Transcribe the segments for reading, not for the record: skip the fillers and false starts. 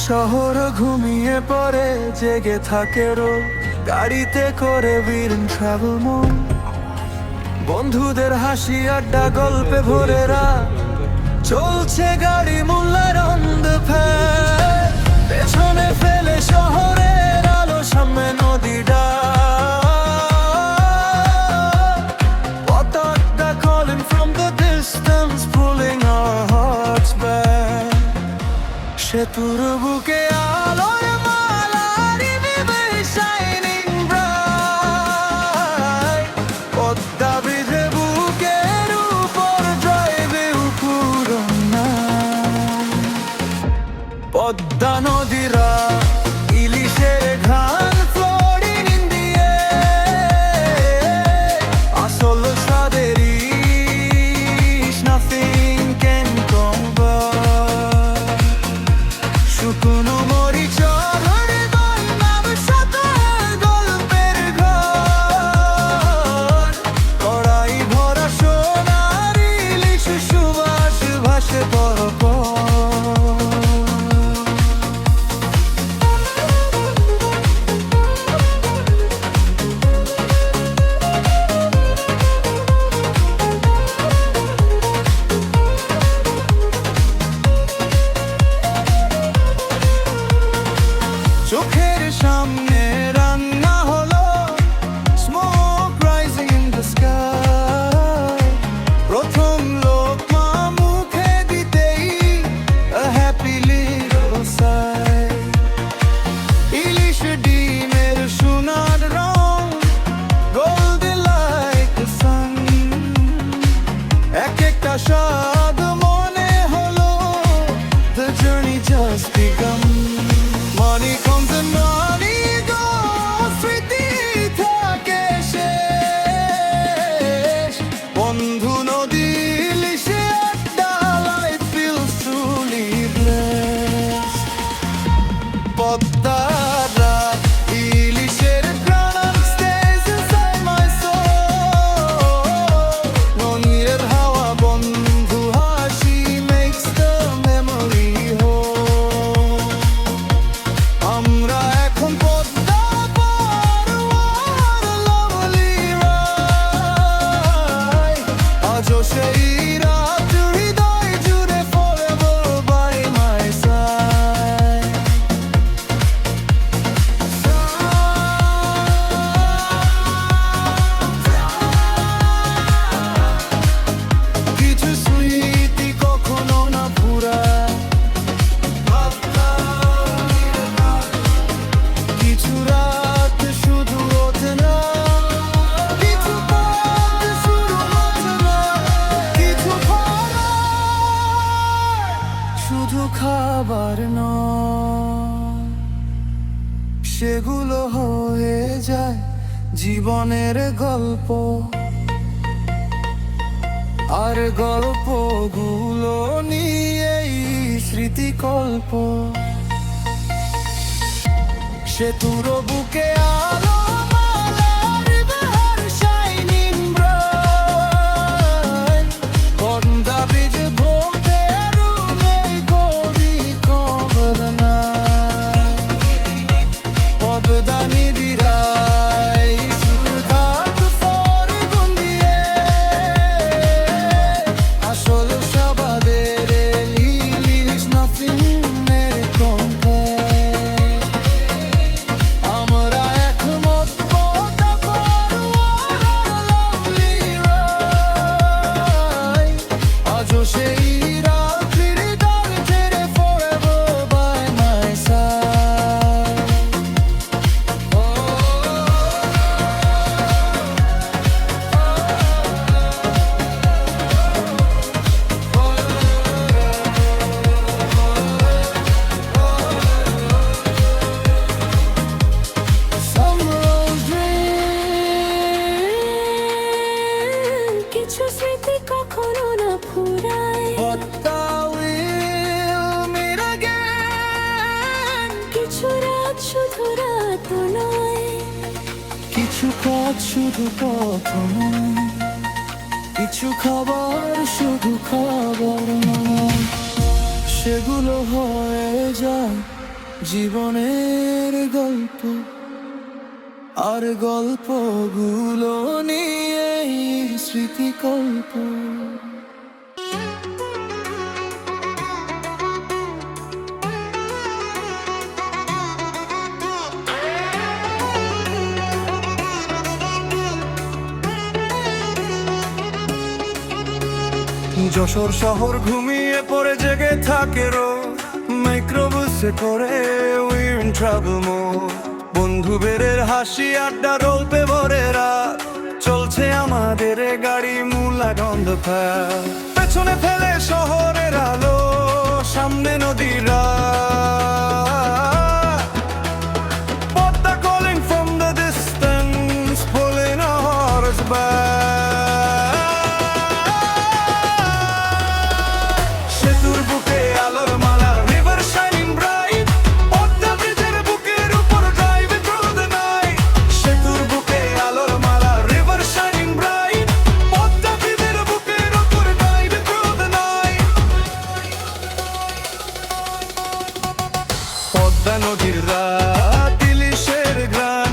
শহর ঘুমিয়ে পড়ে, জেগে থাকে রোজ গাড়িতে করে বীর ট্রাভেল মোড। বন্ধুদের হাসি আড্ডা গল্পে ভরে রাত, চলছে গাড়ি মোল্লার অন্ধকার। পেছনে ফেলে শহরের আলো, সামনে নদীটা পতাকা calling from the distance, pulling our hearts back. সেতুর বুকে আলোর মালা, river shining bright. পদ্মা ব্রিজে বুকের উপর ড্রাইভে পুরোনা পদ্মা নদীরা ইলিশের ঘান floating in the air. আসল স্বাদের ইলিশ nothing can compare. শুকনো মরিচ ধরে দই ব্যবসাতে গল্পের ঘর। কড়াই ভরা সোনার ইলিশ সুবাস ভাসে পরপর। চোখের সামনে রান্না হলো, smoke rising in the sky. প্রথম লোকমা মুখে দিতেই a happy little sigh. ইলিশ ডিমের সোনার রং, golden like the sun. এক একটা স্বাদ মনে হলো, the journey just begun. Money comes and money goes, স্মৃতি থাকে শেষ। বন্ধু নদী ইলিশে আড্ডা, life feels truly blessed. পদ্মার রাত, ইলিশের ঘ্রাণ stays inside my soul. নদীর হাওয়া, বন্ধু হাসি makes the memory whole. আমরা এখন পদ্মা পার, what a lovely ride. আজও সেই রাত হৃদয় জুড়ে forever by my side. কিছু স্মৃতি কখনো না ফুরায়, কিছু রাত শুধু ওঠে না, কিছু পথ শুরু হচ্ছে না, কিছু খাবার শুধু খাবার নয়, সেগুলো হয়ে যায় জীবনের গল্প। আর গল্পগুলো নিয়েই স্মৃতিকল্প। সেতুর বুকে আলো মালা, river shining bright. পদ্মা ব্রিজে ঘুমতে রুমে কবি cover the night. পদ্মা নদীরাই সুরঘাট ফরে গুন্দিয়ে, আসল স্বাদের ইলিশ nothing can compare. আমরা একমত পদ্মা পার, what a lovely ride. আজও সেই রাত্রির ডাক ছেড়ে forever by my side. Some rose dream, কিছু স্মৃতি কখনো না ফুরায়। Padma will meet again. কিছু রাত শুধু রাত নয়, কিছু পথ শুধু পথ নয়, কিছু খাবার শুধু খাবার নয়, সেগুলো হয়ে যায় জীবনের গল্প আর গল্পগুলো নিয়ে স্মৃতিকল্প। যশোর শহর ঘুমিয়ে পড়ে জেগে থাকে রোজ, মাইক্রোবাসে করে we're in trouble mode। বন্ধু বেরের হাসি আড্ডা গল্পে ভরে রাত, চলছে আমাদের এ গাড়ি মুলা গন্ধ পায়। পেছনে ফেলে শহরের আলো, সামনে নদীর রাত। Padma calling from the distance, pulling our hearts back। সেতুর বুকে আলোর মালা, river shining bright, পদ্মা ব্রিজের বুকের উপর drive through the night। সেতুর বুকে আলোর মালা, river shining bright, পদ্মা ব্রিজের বুকের উপর drive through the night। Padma নদীর রাত, ইলিশের গান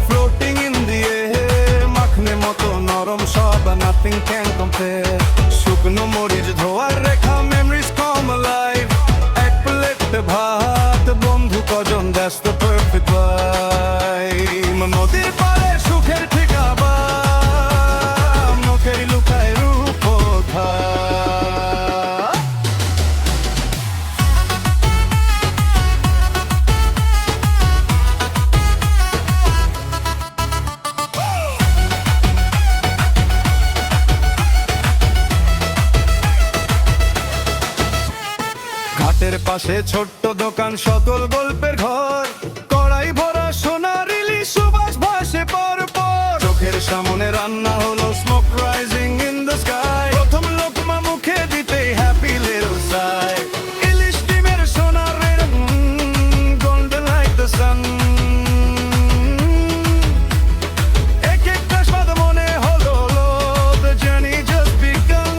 floating in the air, মাখনে মতো নরম সব, nothing can compare। শুকনো মরিচ ধোয়ার রেখা, memories come alive। এক প্লেট ভাত, বন্ধু কজন, that's the perfect vibe। নদীর পাড়ে সুখের ঠিকাবা, মুখের লুকায় রূপকথা। ঘাটের পাশে ছোট্ট দোকান, সকল গল্পের ঘর, কড়াই ভরা সোনার ইলিশ, সুবাস ভাসে পর পর। চোখের সামনে রান্না হলো, smoke rising in the sky. প্রথম লোকমা মুখে দিতেই হ্যাপি লিটল সাই। ইলিশ ডিমের সোনার গোল্ডেন লাইক দ্য সান। এক একটা স্বাদ মনে হলো the journey just begun।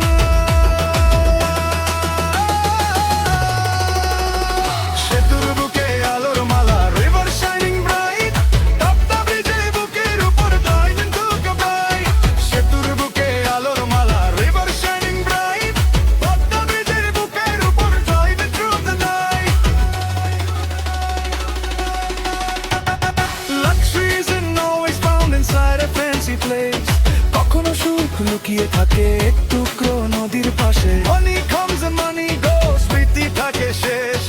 সেতুর বুকে আলোর মালা, river shining bright, পদ্মা ব্রিজের বুকের উপর drive through the night। সেতুর বুকে আলোর মালা, river shining bright, পদ্মা ব্রিজের বুকের উপর drive through the night। Luxury isn't always found inside a fancy place, কখনো সুখ লুকিয়ে থাকে এক টুকরো নদীর পাশে। Money comes and money goes, স্মৃতি থাকে শেষ।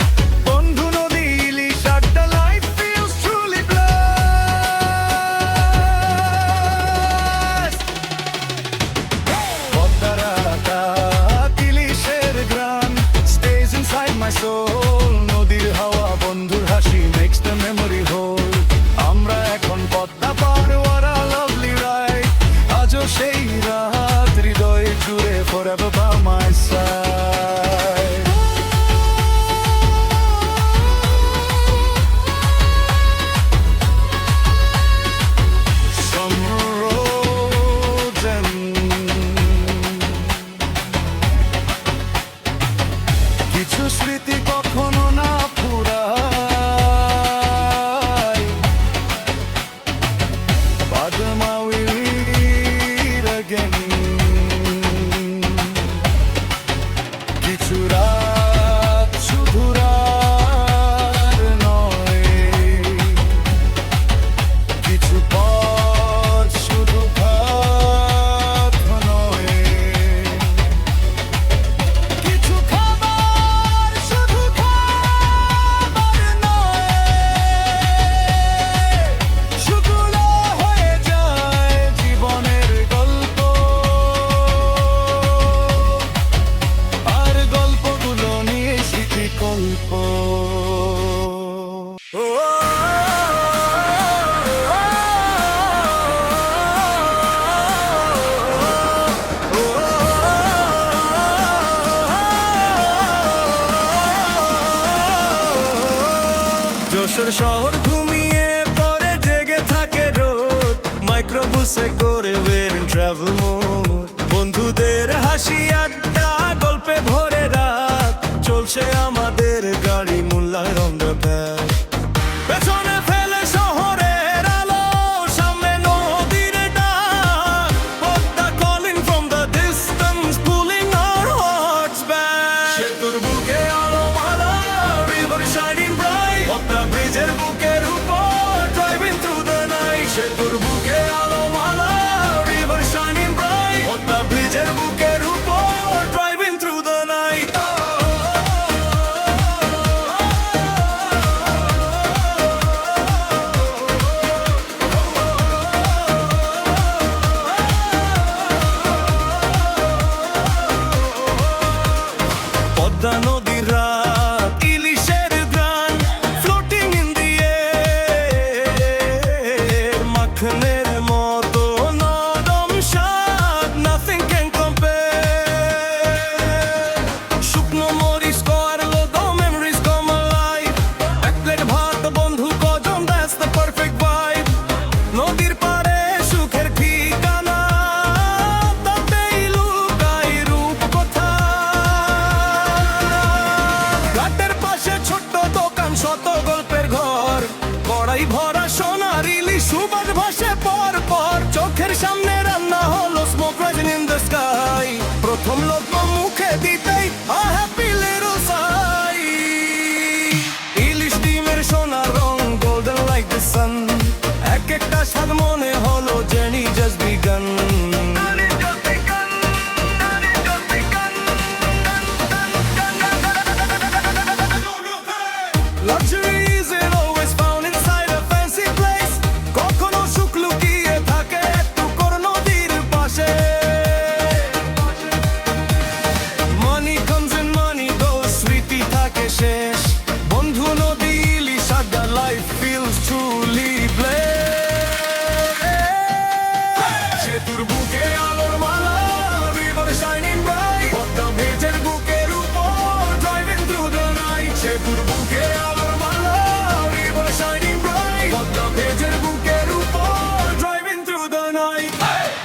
বন্ধু নদী ইলিশ আড্ডা, life feels truly blessed। পদ্মার আকাশ, ইলিশের গ্রান stays inside my soul। নদীর হাওয়া, বন্ধুর হাসি makes the memory whole। আমরা এখন পদ্মা পার, what a lovely ride। আজও সেই রাত হৃদয় জুড়ে, forever by my side। Summer roads and কিছু স্মৃতি কখনো না ফুরায়। Padma will lead again। কিছু রাত শুধু রাত নয়, কিছু পথ শুধু পথ নয়, কিছু খাবার শুধু খাবার নয়, শুধুলো হয়ে যায় জীবনের গল্প। আর গল্পগুলো নিয়ে স্মৃতিকল্প। যশোর শহর ঘুমিয়ে পড়ে জেগে থাকে রোদ, মাইক্রোবাসে করে we're in travel mode। বন্ধুদের হাসি আড্ডা, গল্পে ভরে রাত, চলছে আমাদের গাড়ি মুল্লায় on the back। সেতুর বুকে আলোমালা, river shining bright, পদ্মা ব্রিজের বুকের উপর, driving through the night. সেতুর বুকে আলোমালা, river shining bright, পদ্মা ব্রিজের বুকের উপর, driving through the night. Padma নদীর রাত, ইলিশের গান, floating in the air, মাখনের মতো নরম স্বাদ, nothing can compare. শুকনো মরিচ কর লোগো, memories come alive, এক প্লেট ভাত বন্ধু কজন, that's the perfect vibe. নদীর পাড়ে সুখের ঠিকানা, তাতেই লুকায় রূপ কথা। ঘাটের পাশে ছোট্ট দোকান, শত গল্পের ঘর, কড়াই ভরা সোনার ইলিশ, সুবাস ভাসে পর পর, চোখের সামনে রান্না হলো, smoke rising in the sky. প্রথম লোক মুখে দিতেই a happy little sigh. ইলিশ ডিমের সোনার রং, golden like the sun, এক একটা স্বাদ মনে হলো journey just begun. Luxury isn't always found inside a fancy place. কখনো সুখ লুকিয়ে থাকে একটু নদীর পাশে। Money comes and money goes, স্মৃতি থাকে শেষ, বন্ধু নদী ইলিশ আড্ডা, life feels truly blessed. সেতুর বুকে আলোর মালা, river shining bright, পদ্মা ব্রিজের বুকের উপর, driving through the night. সেতুর বুকে আলোর মালা, river shining bright, পদ্মা ব্রিজের বুকের উপর, driving through the night.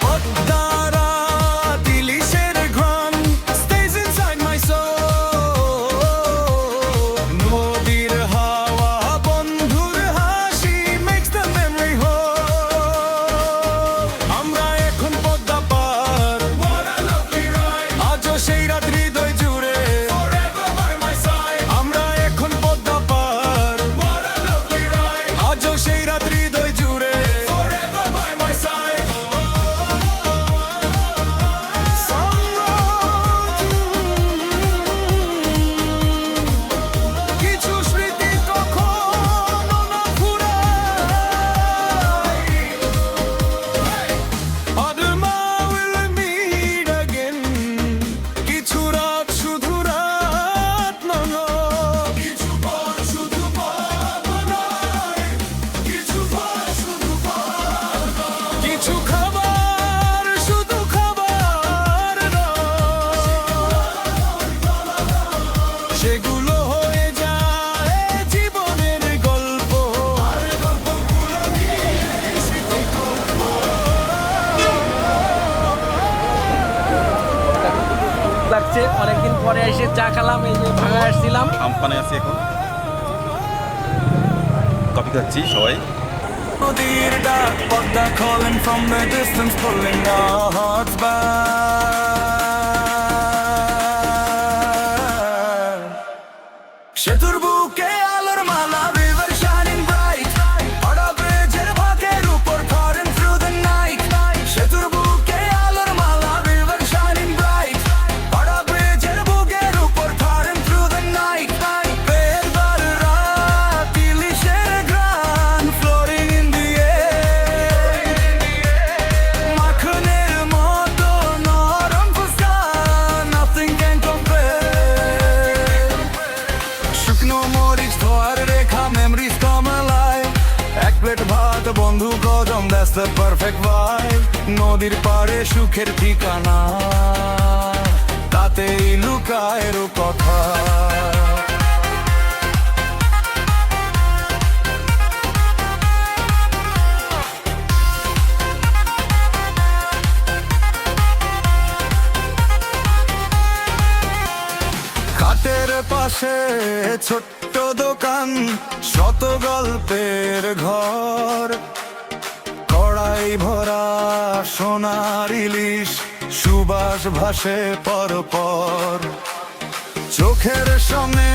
Padma রাত, ইলিশের ঘ্রাণ, stays inside my soul. নদীর হাওয়া, বন্ধুর হাসি, makes the memory whole. আমরা এখন পদ্মা পার, what a lovely ride, আজও সেই রাত হৃদয় জুড়ে, forever by my side. আমরা এখন পদ্মা পার, what a lovely ride, আজও সেই রাত হৃদয় জুড়ে, forever by my side. কিছু স্মৃতি কখনো না ফুরায়, other will meet again. কিছু রাত শুধু রাত নয়, কিছু পর শুধু পথ নয়, কিছু পর শুধু পথ নয়, কিছু খাবার শুধু খাবার নয়, সেগুলো হয়ে যায় জীবনের গল্প। আর গল্পগুলো কি স্মৃতি করব। লাগছে অনেকদিন পরে এসে চা খেলাম, এই যে ভাঙা আসছিলাম। আমপানে আছি এখন, কফি খাচ্ছি সবাই। নদীর ডাক, Padma calling from the distance, pulling our hearts back. সেতুর বুকে আলোর মালা, river shining bright, পদ্মা ব্রিজের বুকের উপর, driving through the night. সেতুর বুকে আলোর মালা, river shining bright, পদ্মা ব্রিজের বুকের উপর, driving through the night. বেলবার রাত, ইলিশের ঘ্রাণ, floating in the air, মাখনের মতো নরম ফুসকা, nothing can compare. শুকনো মরিচ ধোয়ার রেখা, memories come alive, এক প্লেট ভাত বন্ধু কদম, that's the perfect vibe. নদীর পাড়ে সুখের ঠিকানা, তাতেই লুকায় কথা। ঘাটের পাশে ছোট্ট দোকান, শত গল্পের ঘর, কড়াই ভরা সোনার ইলিশ, সুবাস ভাসে পর পর, চোখের সামনে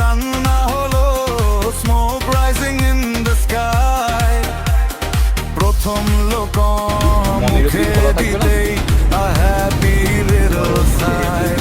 রান্না হলো, smoke rising in the sky. প্রথম লোক মুখে দিলেই a happy little sigh.